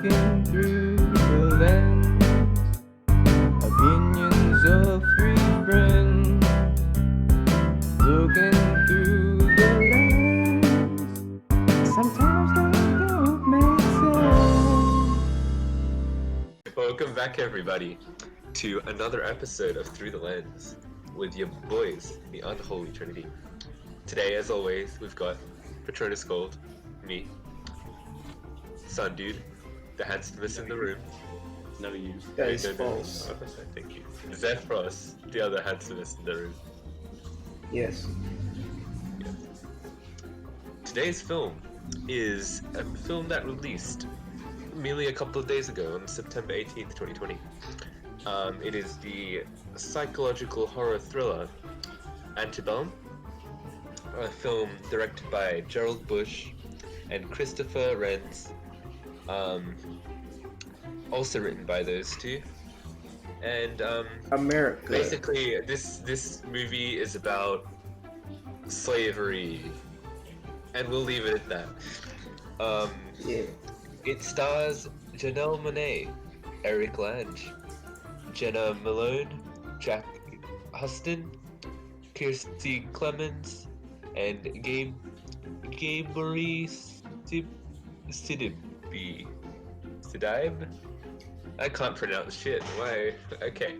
Looking through the lens, opinions of three friends. Looking through the lens, sometimes they don't make sense. Welcome back, everybody, to another episode of Through the Lens with your boys, the Unholy Trinity. Today, as always, we've got Patronus Gold, me, Sun Dude, the handsomest in the room. No, you. That is No. false. Oh, thank you. Zephyros, the other handsomest in the room. Yes. Today's film is a film that released merely a couple of days ago on September 18th, 2020. It is the psychological horror thriller Antebellum, a film directed by Gerald Bush and Christopher Renz, also written by those two. And America. basically, this movie is about slavery, and we'll leave it at that. Yeah. It stars Janelle Monáe, Eric Lange, Jenna Malone, Jack Huston, Kirsty Clemens, and Gabourey Sidibe. I can't pronounce shit. Why? Okay.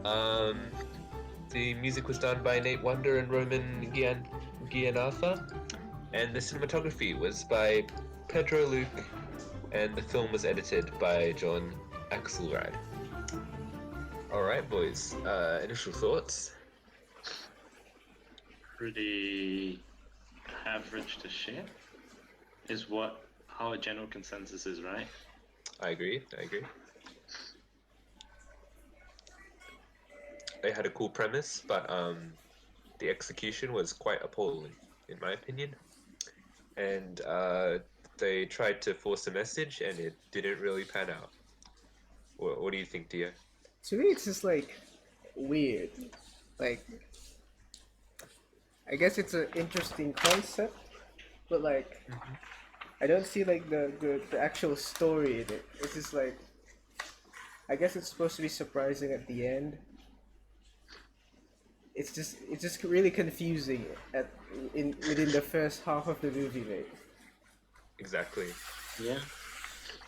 The music was done by Nate Wonder and Roman Gianatha, and the cinematography was by Pedro Luke, and the film was edited by John Axelrad. Alright, boys, initial thoughts? Pretty average to shit is what our general consensus is, right? I agree. They had a cool premise, but the execution was quite appalling, in my opinion. And they tried to force a message, and it didn't really pan out. What do you think, Dia? To me, it's just like weird. Like, I guess it's an interesting concept, but like, I don't see like the actual story in it. It's just like, I guess it's supposed to be surprising at the end. It's just really confusing within the first half of the movie, mate. Exactly. Yeah.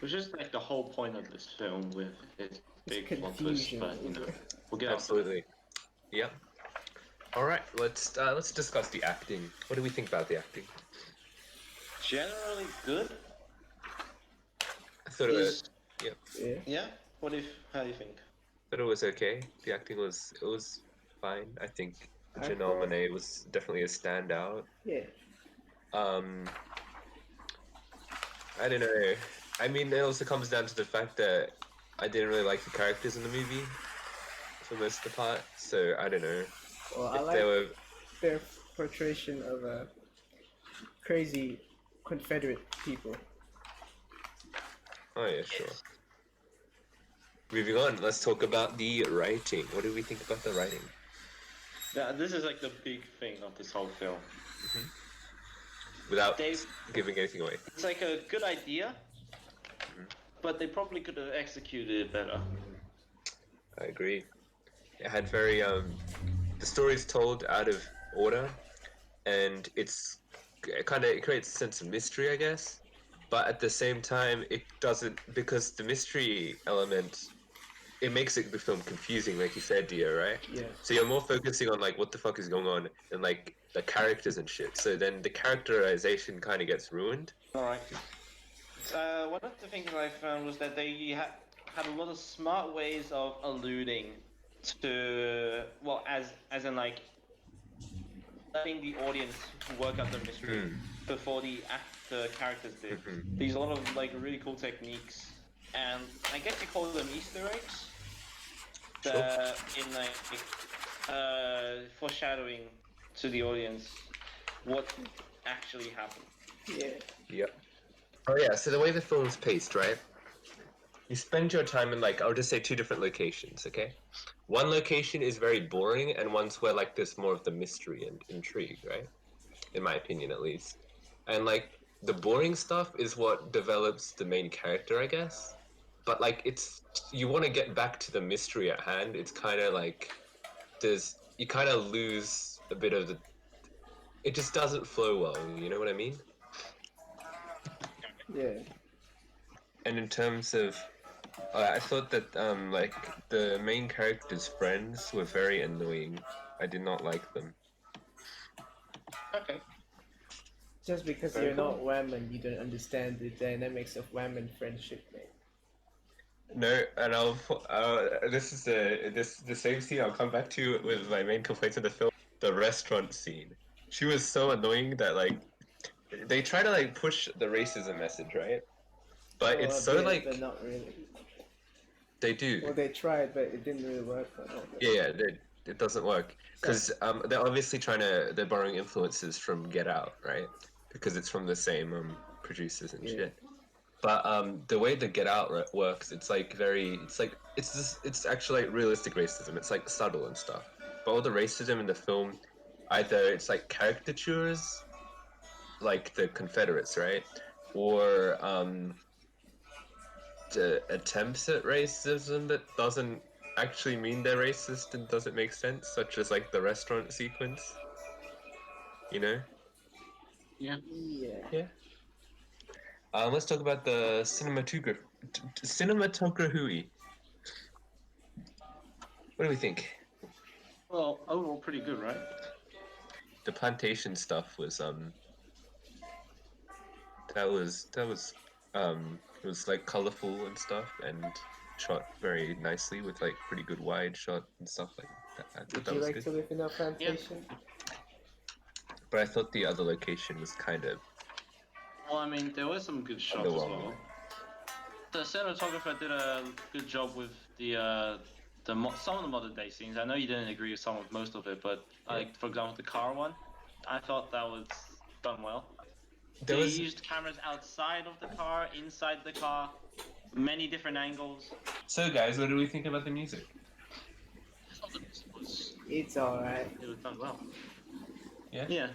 Which is like the whole point of this film with its big plot twist, confusion. but we'll get Absolutely. Yep. All right, let's discuss the acting. What do we think about the acting? generally good. I thought it was, Yeah. Yeah. How do you think? thought it was okay. The acting was fine. I think I Janelle thought- Monáe was definitely a standout. Yeah. I don't know. I mean, it also comes down to the fact that I didn't really like the characters in the movie for most of the part. So I don't know Well, I if like they were. their portrayal of crazy Confederate people. Oh yeah, sure. Moving on, let's talk about the writing. What do we think about the writing? Yeah, this is like the big thing of this whole film. Without Dave- giving anything away. It's like a good idea, but they probably could have executed it better. I agree. It had very the story's told out of order, and it creates a sense of mystery, I guess. But at the same time, it doesn't, because the mystery element, it makes the film confusing, like you said, Dia, right? Yeah. So you're more focusing on like what the fuck is going on and like the characters and shit. So then the characterization kind of gets ruined. Alright. One of the things I found was that they had a lot of smart ways of alluding to, well, as in like letting the audience work out the mystery before the characters did. There's a lot of like really cool techniques, and I guess you call them Easter eggs. That in like foreshadowing to the audience what actually happened. Yeah. Yep. Oh yeah, so the way the film's paced, right? You spend your time in like, I'll just say 2 different locations, okay? One location is very boring, and one's where like there's more of the mystery and intrigue, right? In my opinion, at least. And like the boring stuff is what develops the main character, I guess. But like, it's you want to get back to the mystery at hand. It's kind of like there's you kind of lose a bit of the. It just doesn't flow well. You know what I mean? Yeah. And in terms of, I thought that like the main character's friends were very annoying. I did not like them. Okay. Just because Very you're cool. not women, you don't understand the dynamics of women friendship, mate. No, and this is the same scene I'll come back to with my main complaints of the film, the restaurant scene. She was so annoying that like they try to like push the racism message, right? But Oh, it's a so bit, but like not really. they do. Well, they tried, but it didn't really work. Yeah, it doesn't work So, because they're obviously they're borrowing influences from Get Out, right? Because it's from the same producers and yeah. shit. But the way the Get Out works, it's like it's actually like realistic racism. It's like subtle and stuff. But all the racism in the film, either it's like caricatures, like the Confederates, right, or the attempts at racism that doesn't actually mean they're racist and doesn't make sense, such as like the restaurant sequence. You know? Yeah. Yeah. Yeah. Let's talk about the cinematography. What do we think? Well, overall, pretty good, right? The plantation stuff was like colorful and stuff and shot very nicely with like pretty good wide shot and stuff like that. I thought Would that you was like good. to live in a Yeah. plantation? But I thought the other location was kind of Well, I mean, there were some good shots as underwhelming. well. The cinematographer did a good job with some of the modern day scenes. I know you didn't agree with some of most of it, but Yeah. like for example, the car one, I thought that was done well. There They was used cameras outside of the car, inside the car, many different angles. So guys, what do we think about the music? I thought the music was It's alright. it was done well. Yeah? Yeah,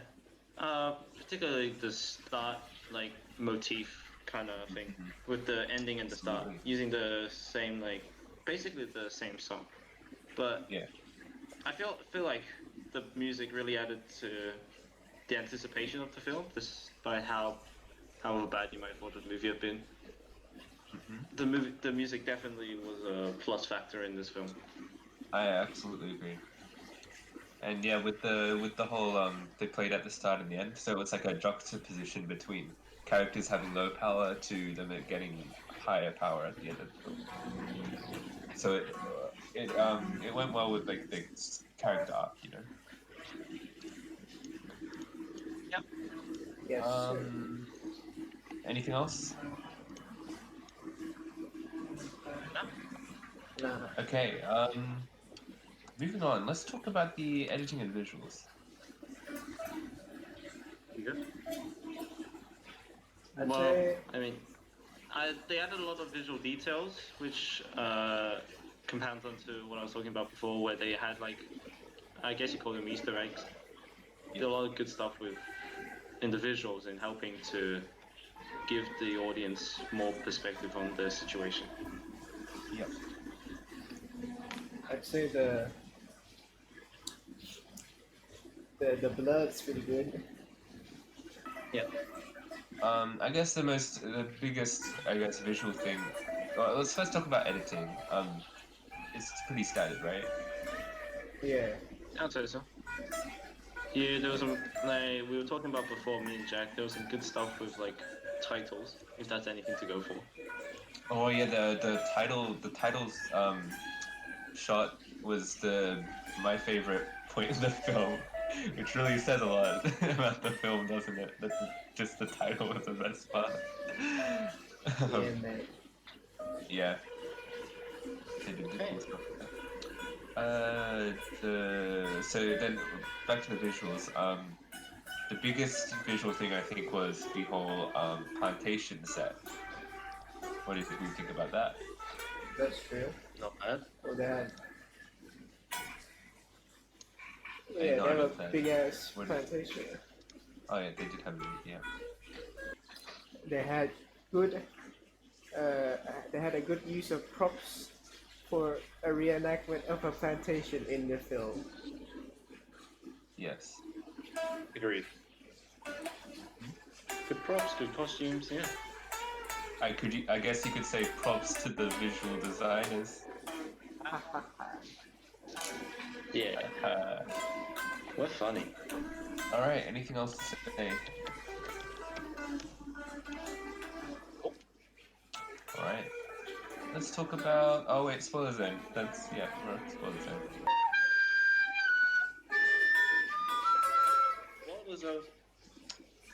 particularly the start like motif kind of thing with the ending and the start Absolutely. using the same like basically the same song, but Yeah. I feel like the music really added to the anticipation of the film, despite however bad you might have thought the movie had been. The music definitely was a plus factor in this film. I absolutely agree. And yeah, with the whole they played at the start and the end, so it's like a juxtaposition between characters having low power to them getting higher power at the end of the film. So it went well with like the character arc, you know. Yep. Yes, sir. Anything else? No. Nah. Okay. Moving on. Let's talk about the editing and visuals. You good? I'd Well, say I mean, they added a lot of visual details, which compounds onto what I was talking about before, where they had like, I guess you call them Easter eggs. Did a lot of good stuff with in the visuals and helping to give the audience more perspective on the situation. Yep. I'd say the blood's pretty good. Yeah. I guess the biggest, I guess, visual thing. Well, let's first talk about editing. It's pretty standard, right? Yeah. I'll tell you so. Yeah, there was some like we were talking about before, me and Jack. There was some good stuff with like titles, if that's anything to go for. Oh yeah, the titles shot was the my favorite point in the film, which really says a lot about the film, doesn't it? That just the title was the best part. Yeah, man. Yeah, they did Okay. cool stuff with that. So then back to the visuals. The biggest visual thing I think was the whole plantation set. What do you think we think about that? That's true. Not bad. Well, they had I yeah, know they I have a got that. big ass What- plantation. Oh yeah, they did have yeah. they had good they had a good use of props for a reenactment of a plantation in the film. Yes. Agreed. Good props, good costumes, yeah. I guess you could say props to the visual designers. Yeah, we're funny. All right. Anything else to say? All right. Let's talk about. Oh wait, spoiler zone. That's yeah, we're at spoiler zone. What was those?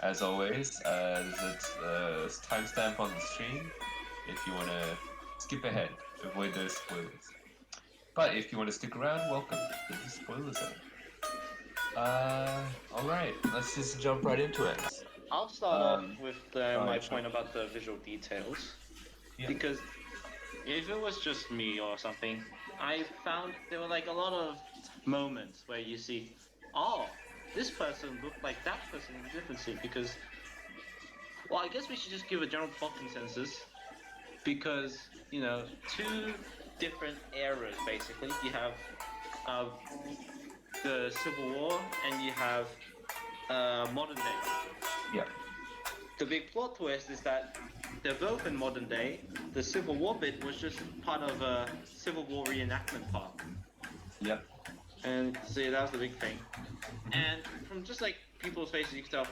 As always, there's a timestamp on the stream if you want to skip ahead, avoid those spoilers. But if you want to stick around, welcome to the spoiler zone. All right, let's just jump right into it. I'll start off with my yeah, sure. point about the visual details. Yeah. Because if it was just me or something, I found there were like a lot of moments where you see, oh, this person looked like that person in a different scene. Because, well, I guess we should just give a general plot consensus. Because, you know, two different eras basically. You have uh, the Civil War and you have modern day. Yeah. The big plot twist is that they're both in modern day. The Civil War bit was just part of a Civil War reenactment park. Yep. And so that was the big thing. And from just like people's faces, you could tell.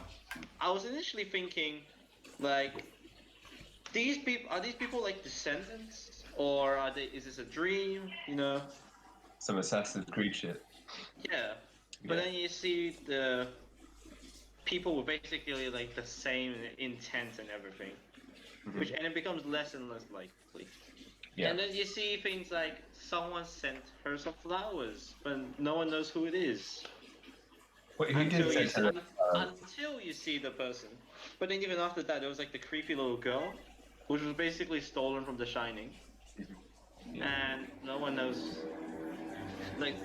I was initially thinking, like, these people like descendants, or are they? Is this a dream? You know? Some Assassin's Creed shit. Yeah. But then you see the people were basically like the same intent and everything, which and it becomes less and less likely. Yeah. And then you see things like someone sent her some flowers, but no one knows who it is. Wait, who did send her? Until you see the person. But then even after that, there was like the creepy little girl, which was basically stolen from The Shining. And no one knows. Like,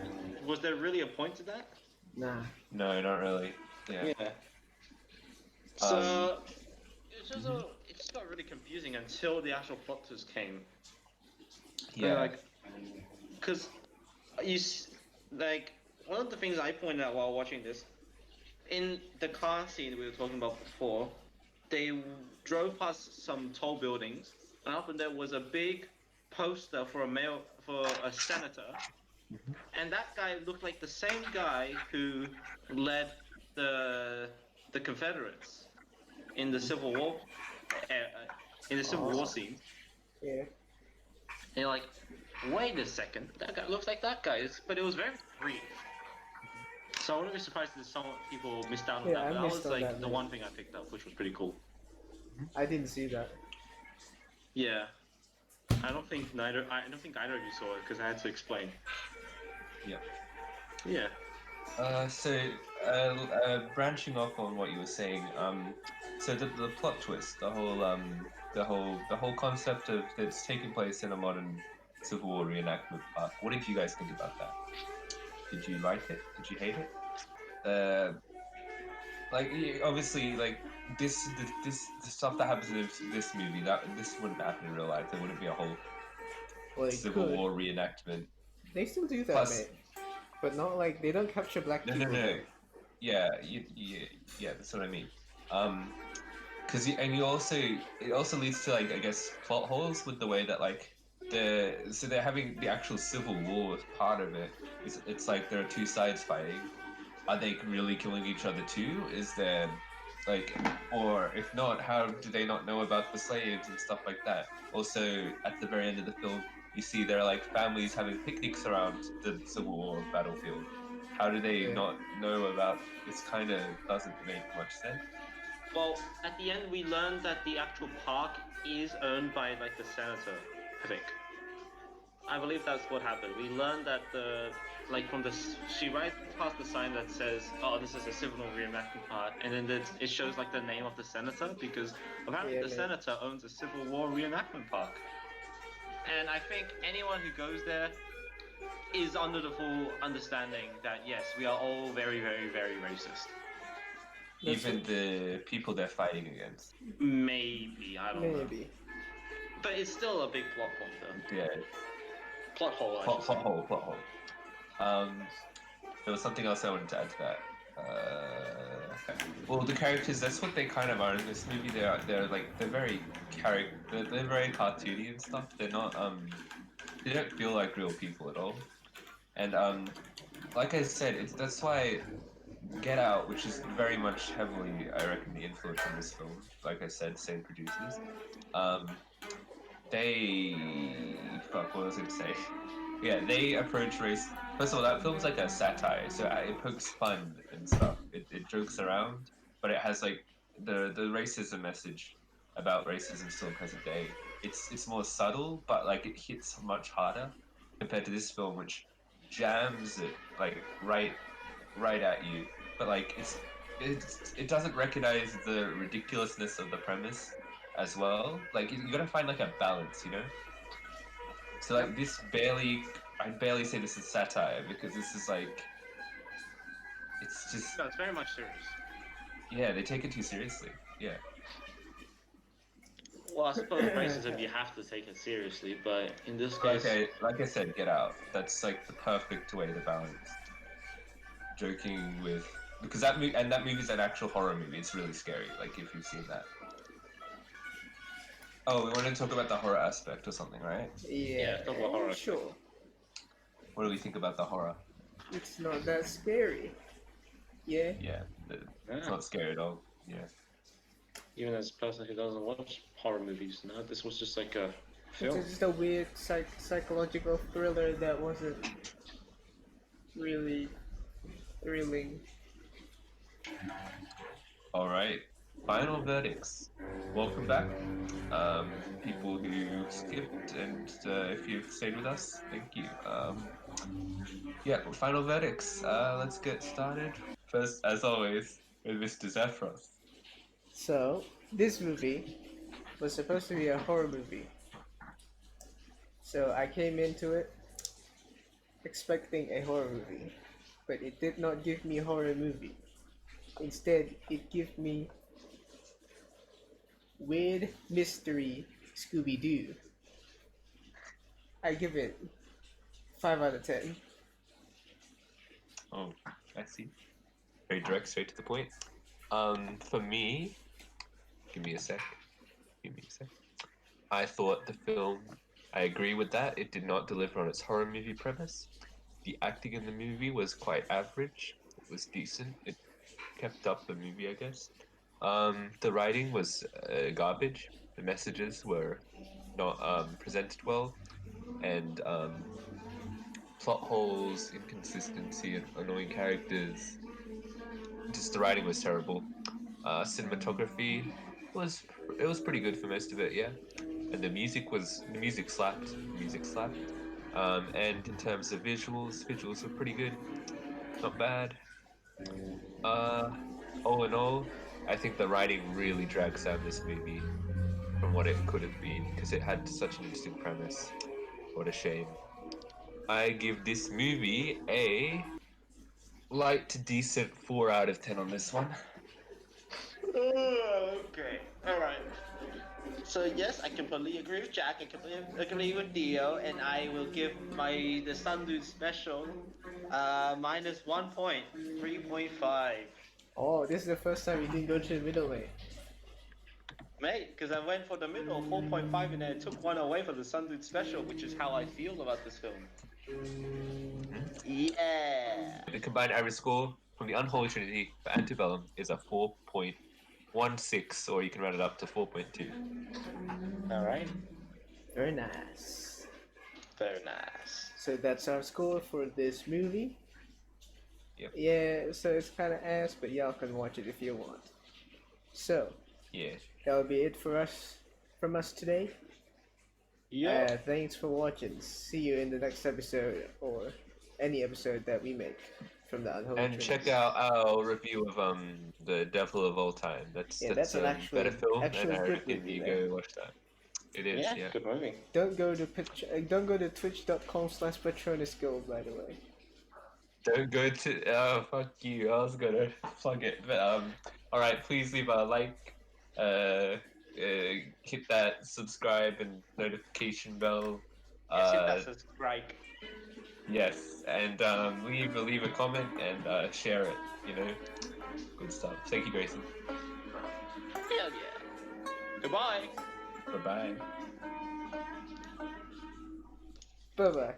was there really a point to that? Nah. No, not really. Yeah. So it just got really confusing until the actual plot twist came. Yeah. Like, because like one of the things I pointed out while watching this, in the car scene we were talking about before, they drove past some tall buildings, and up there was a big poster for a senator, and that guy looked like the same guy who led the Confederates in the Civil War, scene. Yeah. And you're like, wait a second, that guy looks like that guy. But it was very brief. So I wouldn't be surprised if some people missed out on that. But that was like the one thing I picked up, which was pretty cool. I didn't see that. Yeah. I don't think either of you saw it because I had to explain. Yeah. Yeah. Branching off on what you were saying, so the plot twist, the whole concept of that's taking place in a modern Civil War reenactment park. What did you guys think about that? Did you like it? Did you hate it? Obviously, like this the stuff that happens in this movie, this wouldn't happen in real life. There wouldn't be a whole Civil War reenactment. They still do that, Plus, mate. But not like they don't capture black people. No. Yeah, that's what I mean. It also leads to like I guess plot holes with the way that like they're having the actual Civil War as part of it. It's like there are two sides fighting. Are they really killing each other too? Is there like, or if not, how do they not know about the slaves and stuff like that? Also, at the very end of the film, you see there are like families having picnics around the Civil War battlefield. How do they not know about this? Kind of doesn't make much sense. Well, at the end, we learned that the actual park is owned by like the senator, I think. I believe that's what happened. We learned that she rides past the sign that says, "Oh, this is a Civil War reenactment park," and then it shows like the name of the senator because apparently the senator owns a Civil War reenactment park. And I think anyone who goes there is under the full understanding that yes, we are all very, very, very racist. That's even it. the people they're fighting against. Maybe, I don't know. Maybe. But it's still a big plot point though. Yeah, Plot hole, I plot, should say. plot hole. There was something else I wanted to add to that. Well, the characters, that's what they kind of are in this movie. They're like, they're very they're very cartoony and stuff. They're not, they don't feel like real people at all. And, like I said, that's why Get Out, which is very much heavily, I reckon, the influence on this film, like I said, same producers, um, fuck, what was I going to say? Yeah, they approach race. First of all, that film's like a satire, so it pokes fun and stuff. It jokes around, but it has like the racism message about racism still present day. It's more subtle, but like it hits much harder compared to this film, which jams it like right at you. But like it doesn't recognize the ridiculousness of the premise as well. Like you gotta find like a balance, you know. So like this barely, I'd barely say this is satire because this is like, it's just, No, it's very much serious. yeah, they take it too seriously. Yeah. Well, I suppose racism you have to take it seriously, but in this case, Like I said, Get Out. That's like the perfect way to balance joking with, because that movie, and that movie's an actual horror movie. It's really scary. Like if you've seen that. Oh, we want to talk about the horror aspect or something, right? Yeah. talk about horror. Sure. What do we think about the horror? It's not that scary. Yeah. Yeah, it's Yeah. not scary at all. Yeah. Even as a person who doesn't watch horror movies, no, this was just like a film. It's just a weird psychological thriller that wasn't really thrilling. All right. Final verdicts. Welcome back, people who skipped, and if you've stayed with us, thank you. Yeah, final verdicts. Let's get started. First, as always, with Mr. Zephyros. So, this movie was supposed to be a horror movie. So I came into it expecting a horror movie, but it did not give me a horror movie. Instead, it gave me weird mystery Scooby-Doo. I give it 5 out of 10. Oh, I see. Very direct, straight to the point. For me, give me a sec. I thought the film, I agree with that. It did not deliver on its horror movie premise. The acting in the movie was quite average. It was decent. It kept up the movie, I guess. The writing was garbage. The messages were not presented well, and plot holes, inconsistency, and annoying characters. Just the writing was terrible. Cinematography was pretty good for most of it, yeah. And the music slapped. And in terms of visuals were pretty good, not bad. All in all, I think the writing really drags down this movie from what it could have been because it had such an interesting premise. What a shame. I give this movie a light to decent 4 out of 10 on this one. Okay, alright. So yes, I completely agree with Jack, I completely agree with Dio, and I will give the Sun Dude special minus 1 point, 3.5. Oh, this is the first time you didn't go to the middle way. Mate, because I went for the middle, 4.5, and then I took one away for the Sun Dude special, which is how I feel about this film. Yeah. The combined average score from the Unholy Trinity for Antebellum is a 4.16, or you can round it up to 4.2. Alright. Very nice. Very nice. So that's our score for this movie. Yep. Yeah, so it's kind of ass, but y'all can watch it if you want. So, Yeah. that will be it from us today. Yeah. Thanks for watching. See you in the next episode, or any episode that we make from the Unholy And Trinity. check out our review of The Devil of All Time. That's an a actual- better film, actual and I good reckon movie you there. go watch that. It is, yeah. Good movie. Don't go to twitch.com/Patronus Guild, by the way. Don't go to. Oh, fuck you. I was gonna plug it, but all right. Please leave a like. Hit that subscribe and notification bell. Yes, hit Uh, that subscribe. yes, and leave a comment and share it. You know, good stuff. Thank you, Grayson. Hell yeah. Goodbye. Bye bye. Bye bye.